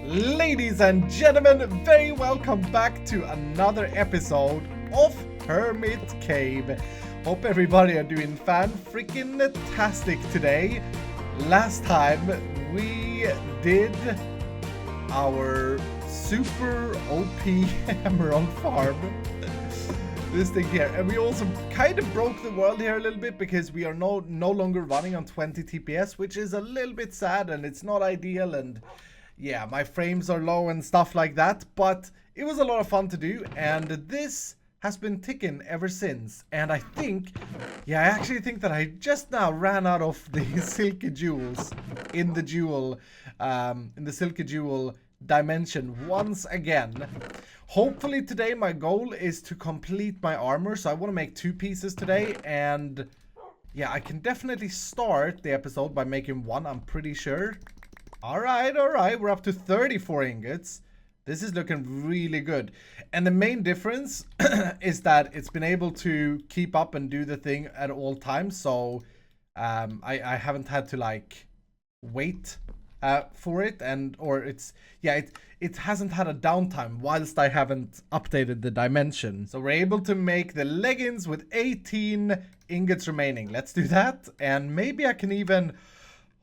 Ladies and gentlemen, very welcome back to another episode of Hermit Cave. Hope everybody are doing fan-freaking-tastic today. Last time we did our super OP emerald farm. This thing here, and we also kind of broke the world here a little bit because we are no longer running on 20 TPS, which is a little bit sad and it's not ideal, and yeah, my frames are low and stuff like that, but it was a lot of fun to do, and this has been ticking ever since. And I think, yeah, I actually think that I just now ran out of the silky jewels in the silky jewel dimension once again. Hopefully today my goal is to complete my armor, so I want to make 2 pieces today, and yeah, I can definitely start the episode by making 1, I'm pretty sure. Alright, we're up to 34 ingots. This is looking really good. And the main difference is that it's been able to keep up and do the thing at all times. So I haven't had to like wait for it, it hasn't had a downtime whilst I haven't updated the dimension. So we're able to make the leggings with 18 ingots remaining. Let's do that, and maybe I can even...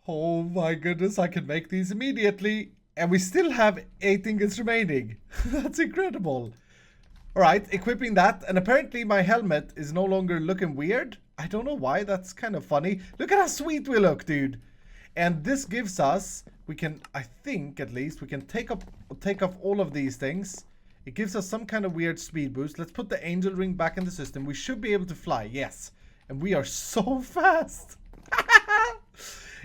Oh my goodness, I can make these immediately. And we still have 8 ingots remaining. That's incredible. Alright, equipping that. And apparently my helmet is no longer looking weird. I don't know why, that's kind of funny. Look at how sweet we look, dude. And this gives us, we can, I think at least, we can take off all of these things. It gives us some kind of weird speed boost. Let's put the angel ring back in the system. We should be able to fly, yes. And we are so fast.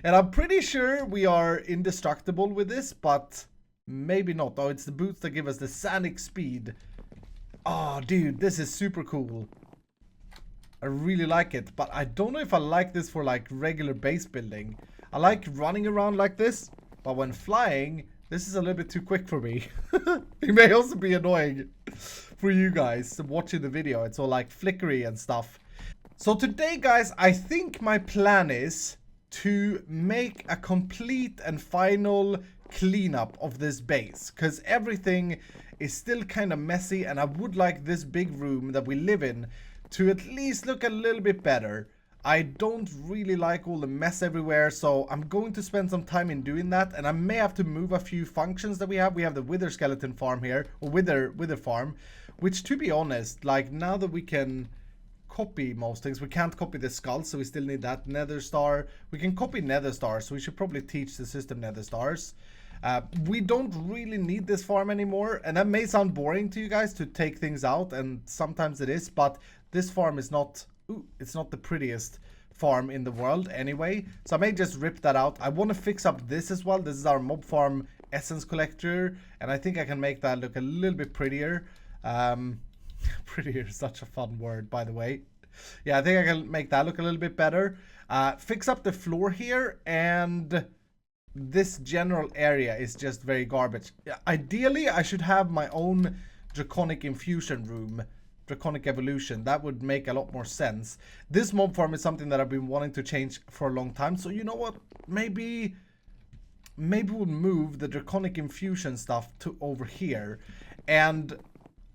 And I'm pretty sure we are indestructible with this, but maybe not. Oh, it's the boots that give us the sonic speed. Oh, dude, this is super cool. I really like it, but I don't know if I like this for like regular base building. I like running around like this, but when flying, this is a little bit too quick for me. It may also be annoying for you guys watching the video. It's all like flickery and stuff. So today, guys, I think my plan is to make a complete and final cleanup of this base, because everything is still kind of messy, and I would like this big room that we live in to at least look a little bit better. I don't really like all the mess everywhere, so I'm going to spend some time in doing that, and I may have to move a few functions that we have. We have the wither skeleton farm here, or wither farm, which, to be honest, like, now that we can copy most things, we can't copy the skull, so we still need that nether star. We can copy nether stars, so we should probably teach the system nether stars. We don't really need this farm anymore, and that may sound boring to you guys to take things out, and sometimes it is, but this farm is not, it's not the prettiest farm in the world anyway, so I may just rip that out. I want to fix up this as well. This is our mob farm essence collector, and I think I can make that look a little bit prettier. Prettier is such a fun word, by the way. Yeah, I think I can make that look a little bit better. Fix up the floor here, and this general area is just very garbage. Ideally, I should have my own Draconic infusion room, Draconic evolution. That would make a lot more sense. This mob farm is something that I've been wanting to change for a long time, so you know what? Maybe we'll move the Draconic infusion stuff to over here. And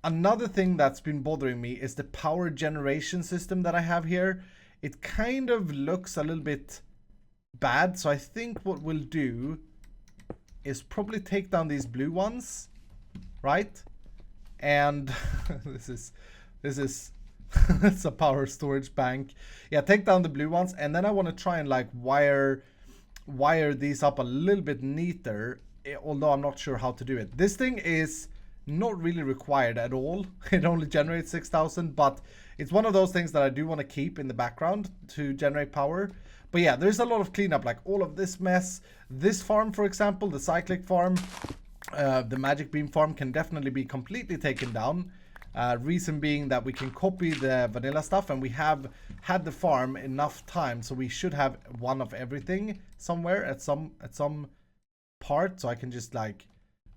another thing that's been bothering me is the power generation system that I have here. It kind of looks a little bit bad, so I think what we'll do is probably take down these blue ones, right? And this is it's a power storage bank. Yeah, take down the blue ones, and then I want to try and like wire these up a little bit neater, although I'm not sure how to do it. This thing is not really required at all. It only generates 6,000, but it's one of those things that I do want to keep in the background to generate power. But yeah, there's a lot of cleanup, like all of this mess. This farm, for example, the Cyclic farm, the magic beam farm, can definitely be completely taken down. Reason being that we can copy the vanilla stuff, and we have had the farm enough time, so we should have one of everything somewhere at some part, so I can just like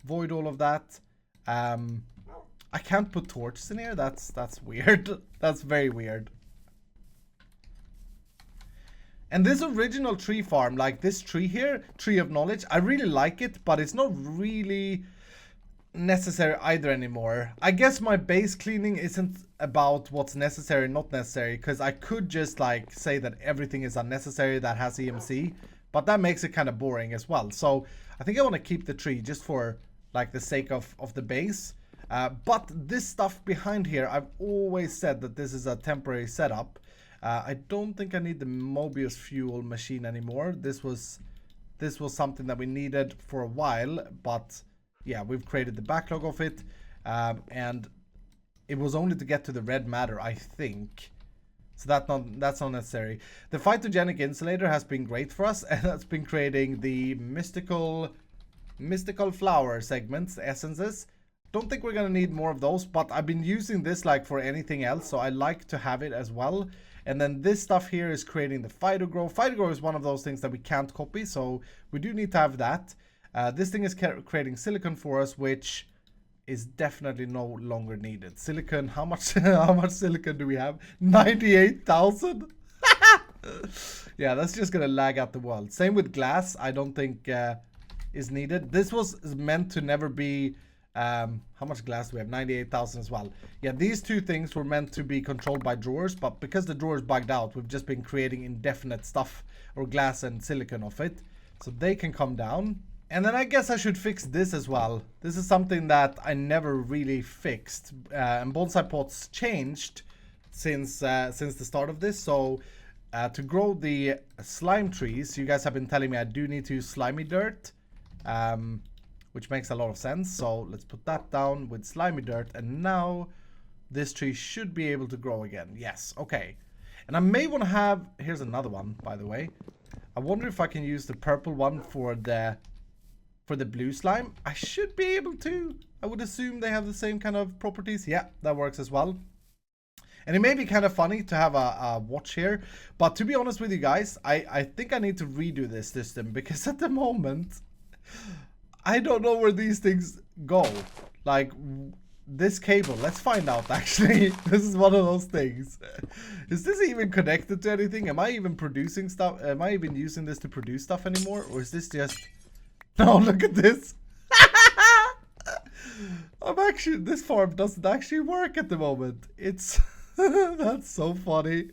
void all of that. I can't put torches in here. That's weird. That's very weird. And this original tree farm, like this tree here, Tree of Knowledge, I really like it, but it's not really necessary either anymore. I guess my base cleaning isn't about what's necessary and not necessary, because I could just like say that everything is unnecessary that has EMC, but that makes it kind of boring as well. So I think I want to keep the tree just for like the sake of the base. But this stuff behind here, I've always said that this is a temporary setup. I don't think I need the Mobius fuel machine anymore. This was something that we needed for a while, but yeah, we've created the backlog of it, and it was only to get to the red matter, I think. So that's not necessary. The phytogenic insulator has been great for us, and that's been creating the mystical flower segments, essences. Don't think we're gonna need more of those, but I've been using this like for anything else, so I like to have it as well. And then this stuff here is creating the phytogrow. Phytogrow is one of those things that we can't copy, so we do need to have that. This thing is creating silicon for us, which is definitely no longer needed. Silicon, how much silicon do we have? 98,000? Yeah, that's just gonna lag out the world. Same with glass, I don't think is needed. This was meant to never be, how much glass do we have? 98,000 as well. Yeah, these two things were meant to be controlled by drawers, but because the drawers bugged out, we've just been creating indefinite stuff, or glass and silicon of it. So they can come down. And then I guess I should fix this as well. This is something that I never really fixed. And bonsai pots changed since the start of this. So to grow the slime trees, you guys have been telling me I do need to use slimy dirt, which makes a lot of sense. So let's put that down with slimy dirt. And now this tree should be able to grow again. Yes, okay. And I may want to have, here's another one, by the way. I wonder if I can use the purple one for the blue slime. I should be able to. I would assume they have the same kind of properties. Yeah, that works as well. And it may be kind of funny to have a watch here, but to be honest with you guys, I think I need to redo this system, because at the moment I don't know where these things go. Like this cable, let's find out actually. This is one of those things. Is this even connected to anything? Am I even producing stuff? Am I even using this to produce stuff anymore? Or is this just... No, look at this. This farm doesn't actually work at the moment. It's that's so funny.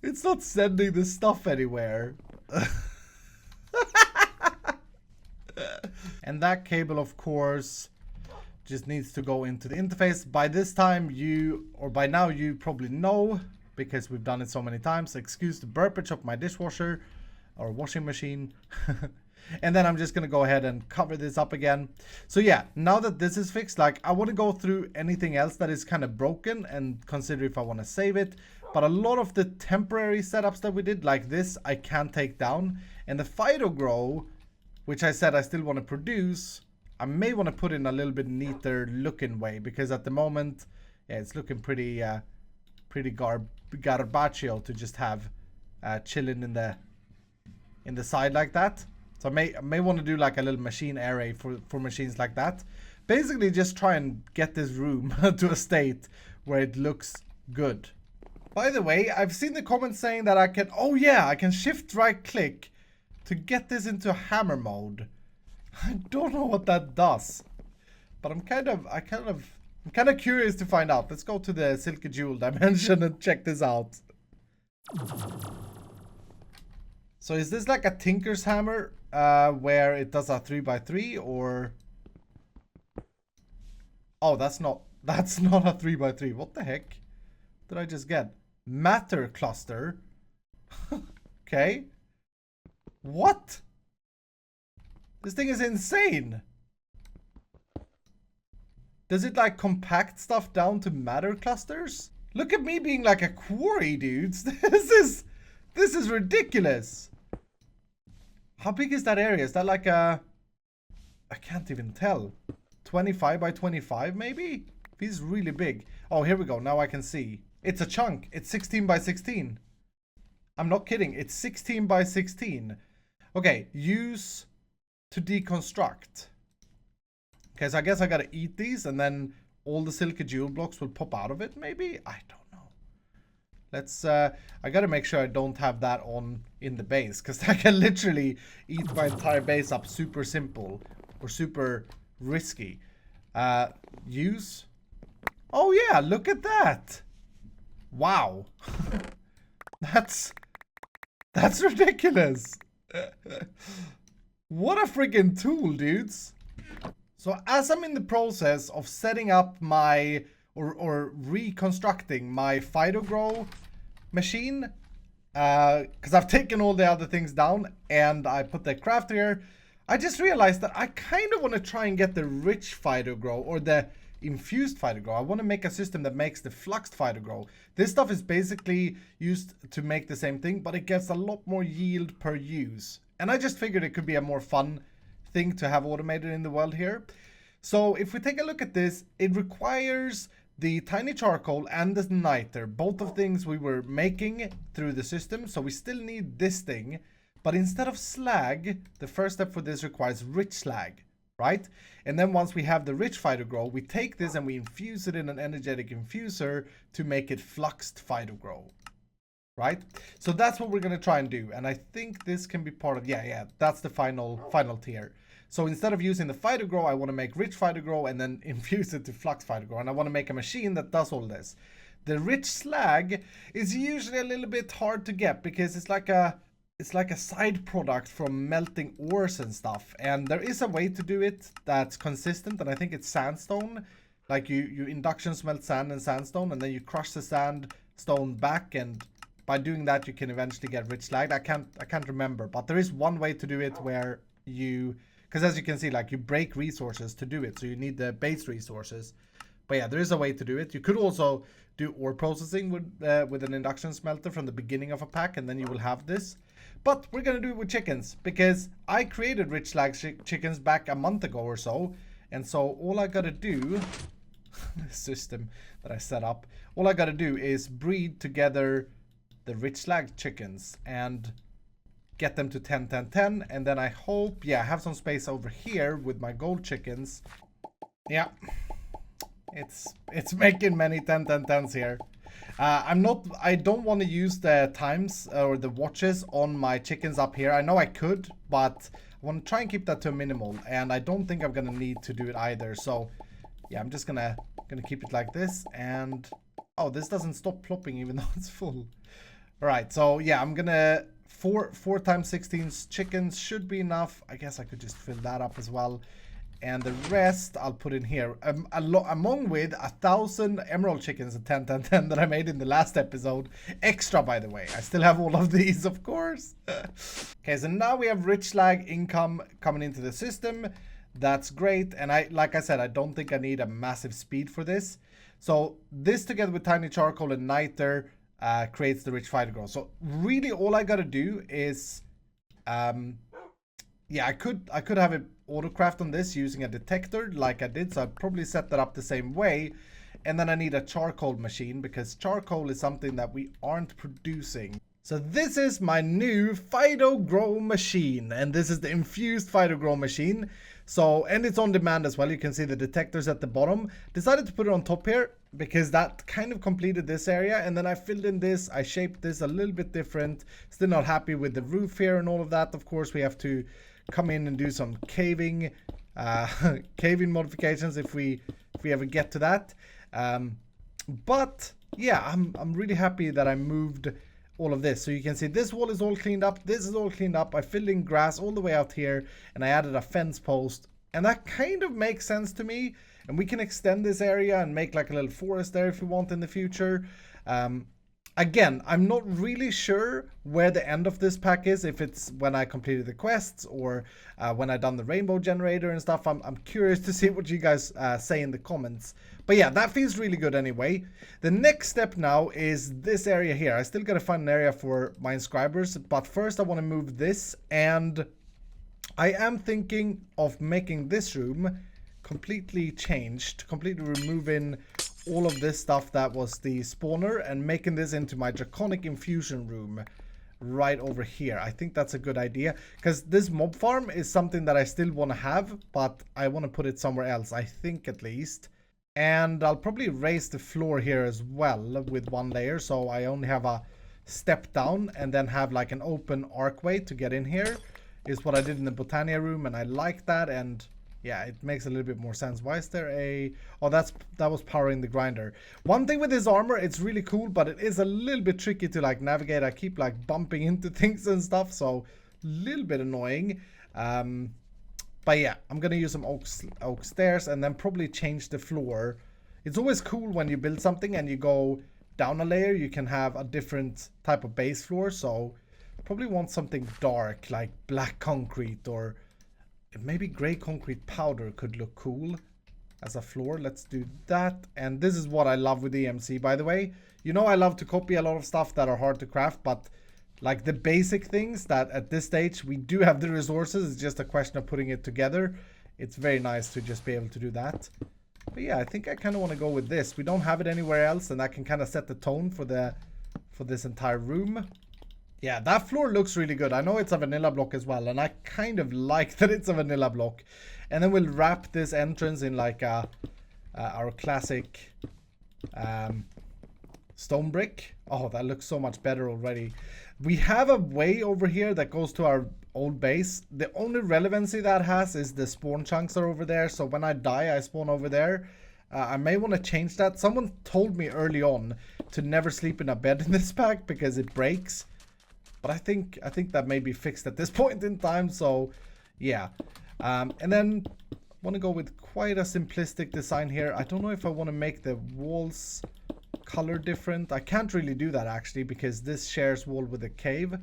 It's not sending the stuff anywhere. And that cable, of course, just needs to go into the interface. By this time by now you probably know, because we've done it so many times. Excuse the burpage of my dishwasher or washing machine. And then I'm just going to go ahead and cover this up again. So yeah, now that this is fixed, like I want to go through anything else that is kind of broken and consider if I want to save it. But a lot of the temporary setups that we did like this, I can't take down. And the phytogrow, which I said I still want to produce, I may want to put in a little bit neater looking way, because at the moment, yeah, it's looking pretty garbaccio to just have chilling in the side like that. So I may want to do like a little machine array for machines like that. Basically just try and get this room to a state where it looks good. By the way, I've seen the comments saying that I can shift right click to get this into hammer mode. I don't know what that does, but I'm kind of curious to find out. Let's go to the Silky Jewel dimension and check this out. So is this like a Tinker's hammer, where it does a 3x3, or... Oh, that's not a 3x3. What the heck did I just get? Matter cluster. Okay. What? This thing is insane. Does it like compact stuff down to matter clusters? Look at me being like a quarry, dudes. This is ridiculous. How big is that area? Is that like a... I can't even tell. 25 by 25 maybe? Feels really big. Oh, here we go. Now I can see. It's a chunk. It's 16 by 16. I'm not kidding. It's 16 by 16. Okay, use to deconstruct. Okay, so I guess I gotta eat these and then all the silky jewel blocks will pop out of it maybe? I don't know. Let's, I gotta make sure I don't have that on in the base, because that can literally eat my entire base up super simple or super risky. Use. Oh yeah, look at that. Wow. That's ridiculous. What a freaking tool, dudes. So as I'm in the process of setting up my, or reconstructing my Phytogrow machine, because I've taken all the other things down and I put the craft here, I just realized that I kind of want to try and get the rich Phytogrow or the infused Phytogrow. I want to make a system that makes the fluxed Phytogrow. This stuff is basically used to make the same thing, but it gets a lot more yield per use. And I just figured it could be a more fun thing to have automated in the world here. So if we take a look at this, it requires the tiny charcoal and the niter, both of things we were making through the system. So we still need this thing, but instead of slag, the first step for this requires rich slag, right? And then once we have the rich Phytogrow, we take this and we infuse it in an energetic infuser to make it fluxed Phytogrow, right? So that's what we're going to try and do. And I think this can be part of, yeah, that's the final tier. So instead of using the Phytogrow, I want to make rich Phytogrow and then infuse it to flux Phytogrow. And I want to make a machine that does all this. The rich slag is usually a little bit hard to get because it's like a side product from melting ores and stuff. And there is a way to do it that's consistent, and I think it's sandstone. Like you induction smelt sand and sandstone, and then you crush the sandstone back, and by doing that you can eventually get rich slag. I can't remember, but there is one way to do it where you, because as you can see, like you break resources to do it, so you need the base resources. But yeah, there is a way to do it. You could also do ore processing with an induction smelter from the beginning of a pack, and then you will have this. But we're going to do it with chickens, because I created rich slag chickens back a month ago or so. And so all I got to do, the system that I set up, all I got to do is breed together the rich slag chickens and get them to 10, 10, 10. And then I hope, yeah, I have some space over here with my gold chickens. Yeah, it's making many 10, 10, 10s here. I don't want to use the times or the watches on my chickens up here. I know I could, but I want to try and keep that to a minimal, and I don't think I'm gonna need to do it either. So yeah, I'm just gonna keep it like this. And oh, this doesn't stop plopping even though it's full. All right, so yeah, I'm gonna 4 times 16 chickens should be enough. I guess I could just fill that up as well. And the rest I'll put in here, along with 1,000 emerald chickens at 10, 10, 10 that I made in the last episode. Extra, by the way. I still have all of these, of course. Okay, so now we have rich slag income coming into the system. That's great. And like I said, I don't think I need a massive speed for this. So this together with tiny charcoal and niter creates the rich Phytogrow. So really all I got to do is... yeah, I could have it autocraft on this using a detector like I did, so I'd probably set that up the same way. And then I need a charcoal machine because charcoal is something that we aren't producing. So this is my new Phytogrow machine, and this is the infused Phytogrow machine. So, and it's on demand as well. You can see the detectors at the bottom. Decided to put it on top here because that kind of completed this area, and then I filled in this. I shaped this a little bit different. Still not happy with the roof here and all of that. Of course, we have to come in and do some caving modifications if we ever get to that. But yeah, I'm really happy that I moved all of this. So you can see this wall is all cleaned up. This is all cleaned up. I filled in grass all the way out here, and I added a fence post, and that kind of makes sense to me. And we can extend this area and make like a little forest there if we want in the future. Again, I'm not really sure where the end of this pack is, if it's when I completed the quests or when I done the rainbow generator and stuff. I'm curious to see what you guys say in the comments. But yeah, that feels really good anyway. The next step now is this area here. I still gotta find an area for my inscribers, but first I want to move this, and I am thinking of making this room completely changed, completely removing all of this stuff that was the spawner and making this into my Draconic infusion room right over here. I think that's a good idea because this mob farm is something that I still want to have, but I want to put it somewhere else, I think, at least. And I'll probably raise the floor here as well with one layer, so I only have a step down and then have like an open archway to get in here. Is what I did in the Botania room, and I like that. And yeah, it makes a little bit more sense. Why is there a... Oh, that was powering the grinder. One thing with this armor, it's really cool, but it is a little bit tricky to like navigate. I keep like bumping into things and stuff, so a little bit annoying. But yeah, I'm gonna use some oak stairs and then probably change the floor. It's always cool when you build something and you go down a layer, you can have a different type of base floor. So probably want something dark, like black concrete, or maybe gray concrete powder could look cool as a floor. Let's do that. And this is what I love with EMC, by the way. You know, I love to copy a lot of stuff that are hard to craft, but like the basic things that at this stage we do have the resources, it's just a question of putting it together. It's very nice to just be able to do that. But yeah, I think I kind of want to go with this. We don't have it anywhere else, and that can kind of set the tone for this entire room. Yeah, that floor looks really good. I know it's a vanilla block as well, and I kind of like that it's a vanilla block. And then we'll wrap this entrance in like our classic stone brick. Oh, that looks so much better already. We have a way over here that goes to our old base. The only relevancy that has is the spawn chunks are over there. So when I die, I spawn over there. I may want to change that. Someone told me early on to never sleep in a bed in this pack because it breaks. But I think that may be fixed at this point in time. So yeah. And then I want to go with quite a simplistic design here. I don't know if I want to make the walls color different. I can't really do that actually because this shares wall with a cave.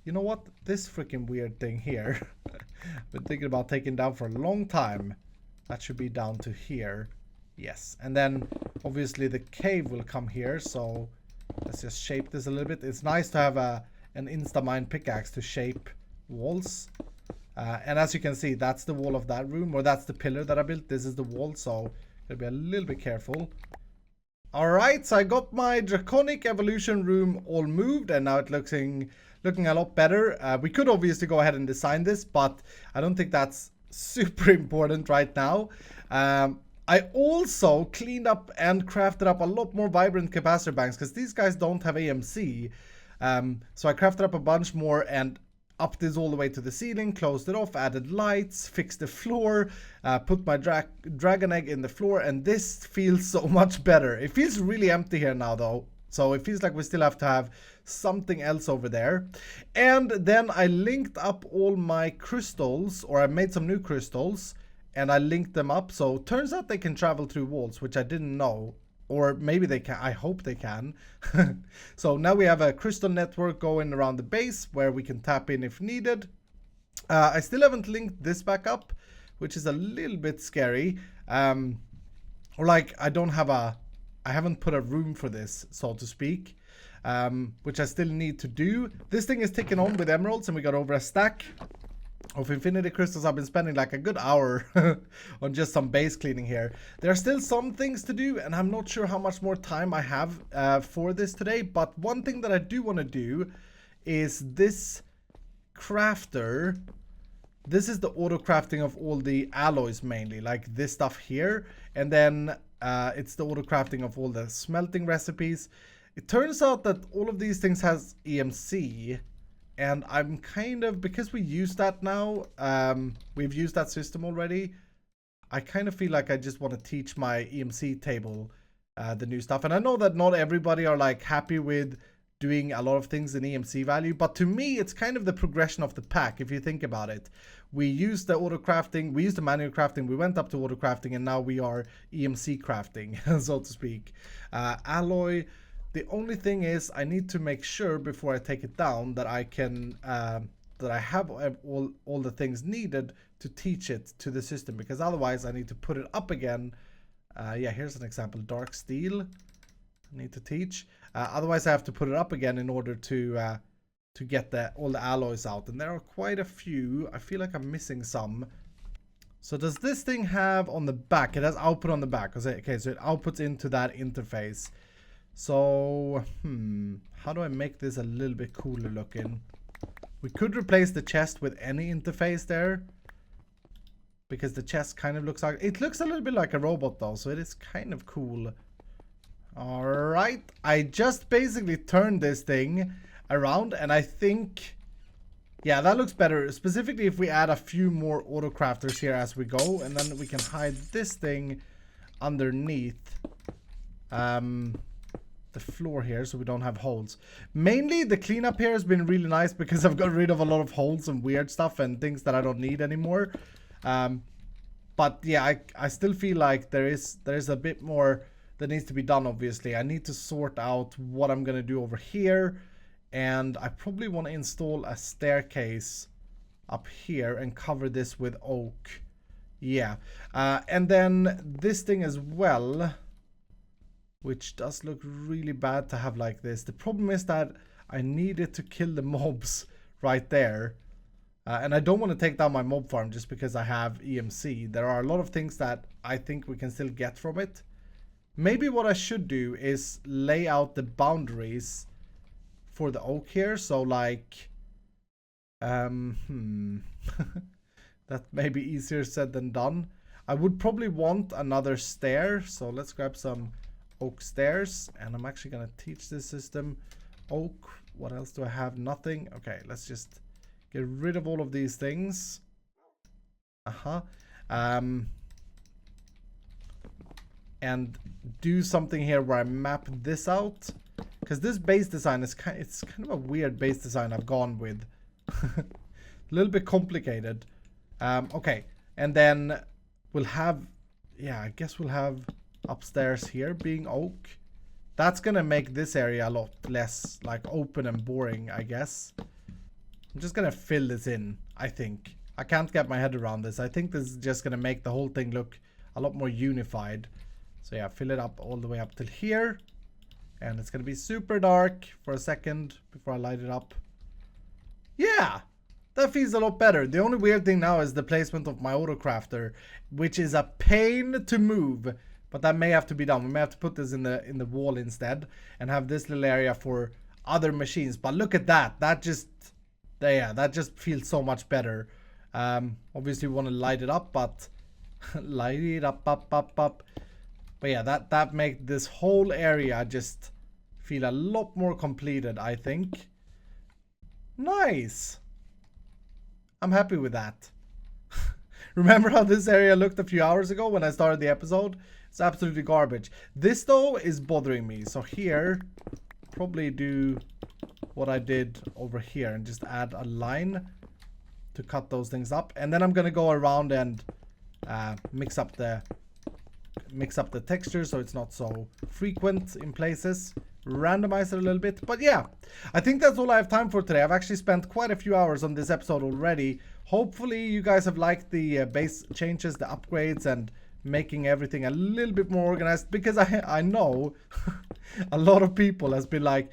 You know what? This freaking weird thing here. Been thinking about taking down for a long time. That should be down to here. Yes. And then obviously the cave will come here. So let's just shape this a little bit. It's nice to have an Instamine pickaxe to shape walls. And as you can see, that's the wall of that room, or that's the pillar that I built. This is the wall, so gotta be a little bit careful. Alright, so I got my Draconic evolution room all moved, and now it's looking a lot better. We could obviously go ahead and design this, but I don't think that's super important right now. I also cleaned up and crafted up a lot more vibrant capacitor banks because these guys don't have AMC. So I crafted up a bunch more and upped this all the way to the ceiling, closed it off, added lights, fixed the floor, put my dragon egg in the floor, and this feels so much better. It feels really empty here now though, so it feels like we still have to have something else over there. And then I linked up all my crystals, or I made some new crystals, and I linked them up, so turns out they can travel through walls, which I didn't know. Or maybe they can. I hope they can. So now we have a crystal network going around the base where we can tap in if needed. I still haven't linked this back up, which is a little bit scary. Or like I haven't put a room for this, so to speak, which I still need to do. This thing is ticking on with emeralds, and we got over a stack of infinity crystals. I've been spending like a good hour on just some base cleaning here. There are still some things to do, and I'm not sure how much more time I have for this today. But one thing that I do want to do is this crafter. This is the auto crafting of all the alloys mainly, like this stuff here. And then it's the auto crafting of all the smelting recipes. It turns out that all of these things has EMC. And I'm kind of, because we use that now, we've used that system already, I kind of feel like I just want to teach my EMC table the new stuff. And I know that not everybody are like happy with doing a lot of things in EMC value, but to me, it's kind of the progression of the pack, if you think about it. We used the auto crafting, we used the manual crafting, we went up to auto crafting, and now we are EMC crafting, so to speak. Alloy. The only thing is I need to make sure before I take it down that I can that I have all the things needed to teach it to the system, because otherwise I need to put it up again. Yeah, here's an example. Dark steel I need to teach. Otherwise I have to put it up again in order to get all the alloys out, and there are quite a few. I feel like I'm missing some. So does this thing have on the back? It has output on the back. Okay, so it outputs into that interface. So, how do I make this a little bit cooler looking? We could replace the chest with any interface there. because the chest kind of looks like, it looks a little bit like a robot though, so it is kind of cool. All right, I just basically turned this thing around, and I think, yeah, that looks better. Specifically if we add a few more auto crafters here as we go, and then we can hide this thing underneath the floor here, so we don't have holes. Mainly the cleanup here has been really nice because I've got rid of a lot of holes and weird stuff and things that I don't need anymore. But yeah, I still feel like there is a bit more that needs to be done. Obviously I need to sort out what I'm gonna do over here, and I probably want to install a staircase up here and cover this with oak. Yeah, and then this thing as well, which does look really bad to have like this. The problem is that I needed to kill the mobs right there. And I don't want to take down my mob farm just because I have EMC. There are a lot of things that I think we can still get from it. Maybe what I should do is lay out the boundaries for the oak here. So like, that may be easier said than done. I would probably want another stair. So let's grab some oak stairs, and I'm actually gonna teach this system oak. What else do I have? Nothing. Okay, let's just get rid of all of these things. And do something here where I map this out, because this base design is kind of a weird base design I've gone with. A little bit complicated. Okay, and then we'll have, yeah, I guess we'll have upstairs here being oak. That's gonna make this area a lot less like open and boring, I guess. I'm just gonna fill this in, I think. I can't get my head around this. I think this is just gonna make the whole thing look a lot more unified. So yeah, fill it up all the way up till here, and it's gonna be super dark for a second before I light it up. Yeah, that feels a lot better. The only weird thing now is the placement of my auto crafter, which is a pain to move. But that may have to be done. We may have to put this in the wall instead and have this little area for other machines. But look at that. That just feels so much better. Obviously we want to light it up, but light it up. But yeah, that makes this whole area just feel a lot more completed, I think. Nice. I'm happy with that. Remember how this area looked a few hours ago when I started the episode? It's absolutely garbage. This though is bothering me. So here, probably do what I did over here and just add a line to cut those things up. And then I'm gonna go around and mix up the texture so it's not so frequent in places. Randomize it a little bit. But yeah, I think that's all I have time for today. I've actually spent quite a few hours on this episode already. Hopefully you guys have liked the base changes, the upgrades, and making everything a little bit more organized, because I know a lot of people has been like,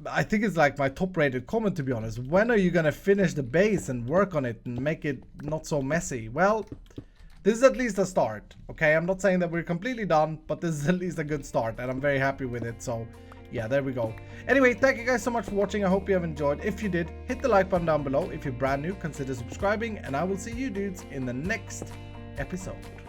I think it's like my top rated comment, to be honest, when are you gonna finish the base and work on it and make it not so messy? Well, this is at least a start. Okay, I'm not saying that we're completely done, but this is at least a good start and I'm very happy with it. So yeah, there we go. Anyway, thank you guys so much for watching. I hope you have enjoyed. If you did, hit the like button down below. If you're brand new, consider subscribing, and I will see you dudes in the next episode.